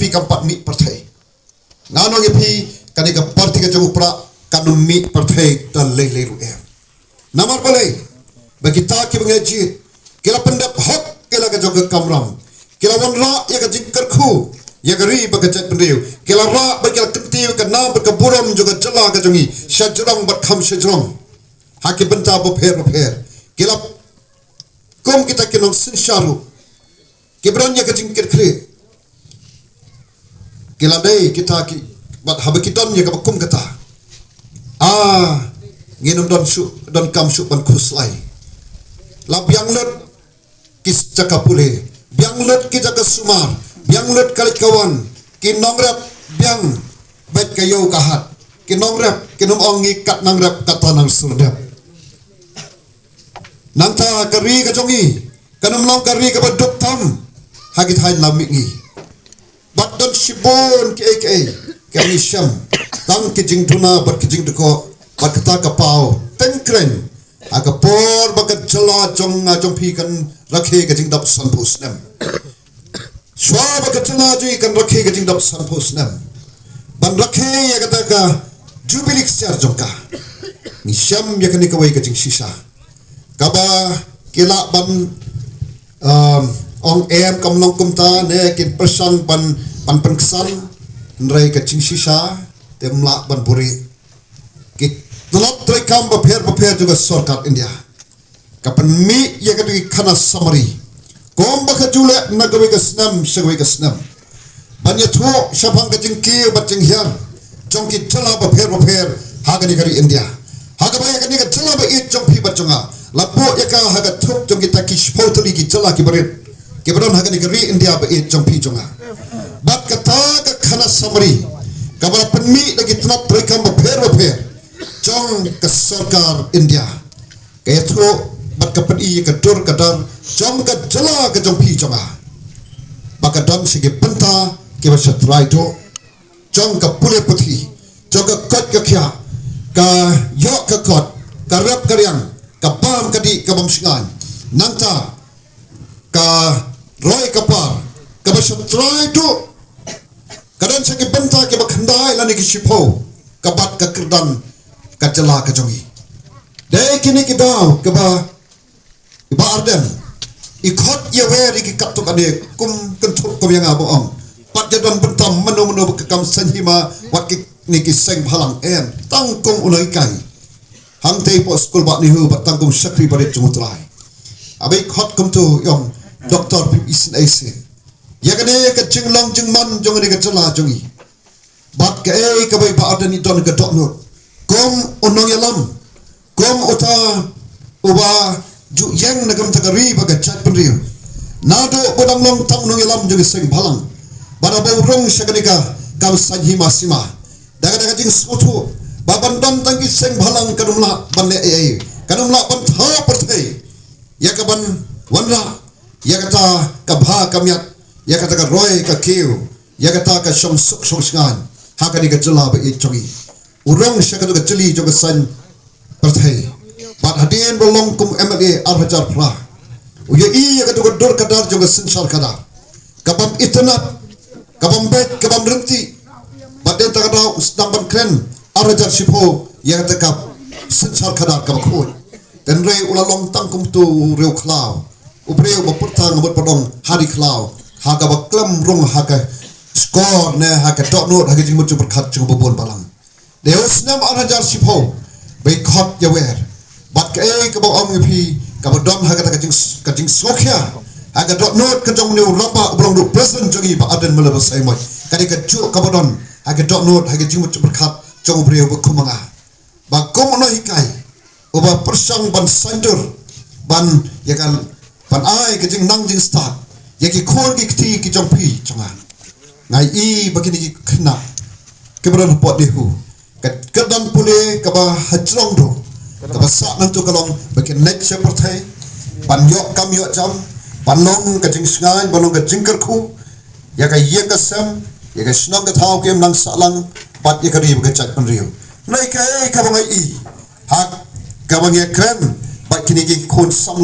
pi kampat mi partai ngano nge pi kanika parti ka jong pra kanum mi partai dan lele ru namar balai bagi ta ki bangaji kila pendap hok kila ka jong kamram kila wanra ya ka jingkar khu ya gari bagajat pendiu kila ra bagi kentiu ka na berkeburam juga jela ka jongi syajrang bat kham syajrang haki benta bo pher kila kom kita kinong sinsharu kibran ya ka jingkir khri kila dai kita ki bat habakitan ya ka kum kata nginum don kam su ban khuslai lab yang lut kis cakapule biang lut ki jaka sumar biang lut kali kawan ki nongrap biang bet kayo kahat ki nongrap ki nom ongi kat nangrap kata nang surdap nanta kari ka jongi kanum long kari ka baduk tam hagit hain lamingi bat don shibon ki kami syam tang ki jing tuna bat ki jing deko bat kata kapau tengkren aga por bakat jela jong pi kan rakhe ka jing dap san phusnam shwa bakat jela ji kan rakhe ka jing dap san phusnam ban rakhe ya kata ka jubilik syar jongka ni syam ya kan ni kawai ka jing sisa kaba kila ban ong em kam long kum ta ne kin persang ban kesan nrai ka jing sisa temla ban puri kit Telap terekam berpihak juga sorkat India. Kapan mi yang kedua kana samari. Kom baka julek nagawi kesnam segwi kesnam. Banyak tu syabang kejengki baceng hiar. Jongki jela berpihak haga negeri India. Haga banyak ni jela berit jongpi bacenga. Lapo ya ka haga tup jongki taki spotli ki jela ki berit. Kibaran haga negeri India berit jongpi jonga. Bat kata ka kana samari. Kabar penmi lagi telap terekam berpihak. Jong ke sarkar India kaya tu bat kapedi ke dur kadar jong ke jela ke jong pi jonga baka dam sigi penta ke basat raido jong ke pule putih jong ke kot ke kya ka yok ke kot ka rap karyang ka bam kadi ka bam singan nanta ka roy kapar ka basat raido kadan sigi penta ke bakhandai lani ki shipo ka bat ka kerdan kacela kajongi dai kini kidau keba arden ikot ya wer iki katuk ade kum kentuk ko yang abong pat jadon bentam meno ke kam sanhima wat niki seng phalang tangkong unai kai hang tei po skul ba ni hu bat tangkong sakri bare chumutrai abai khot kum tu yong doktor pim isin aise ya kane ka jinglong jingman jong ni kacela jongi bat ke ka bai ba arden ni don ka doknot kom onong yalam kom uta uba ju yang nagam takari baga chat penriu nado bodang long tang nong yalam juga seng balang bana bawrong saganika kam sanhi masima daga jing sutu baban dam tangki seng balang kanumla banne kanumla ban tha perthai ya kaban wanra ya kata ka bha kamyat ya kata ka roy ka kiu ya kata ka shom suk sosngan hakani ka jela ba chongi urang syakatu kecili juga san perthai bat hadin bolong kum MLA arhajar pra uya iya katu dur kadar juga sensar kada kabam itnat kabam bet kabam renti baden takada usdam ban kren arhajar sipo yang tekap sensar kada kabakun dan re ulalong tangkum tu reu klau ubreu bapurtang ngebut padong hari klau haga baklam rung haga skor ne haga doknot haga jingmut berkat jingmut bubun balang Deus nam arhajar sipo bekot yawer bat ke kabo om pi kabo dom haga kajing sokya haga dot not kajong ni ramba blong du present jongi ba aden mele basai moi kadi kaju kabo don haga dot not haga jingmut berkat jong breu bekumanga ba komono hikai oba persang ban sandur ban yakan ban ai kajing nang jing start yaki khor ki kti ki jong pi jonga ngai i bagini ki khna kebran pot dehu kadang pule kaba hajrong do kaba sak nantu kalong bakin net seperti panyok kam yok jam panong kajing sengai panong kajing kerku ya ka yeng kasam ya ka snong ka thau kem nang salang pat ya ka ri bagachat penriu nai ka ka bangai i hak ka bangai kren bakini ki khon sam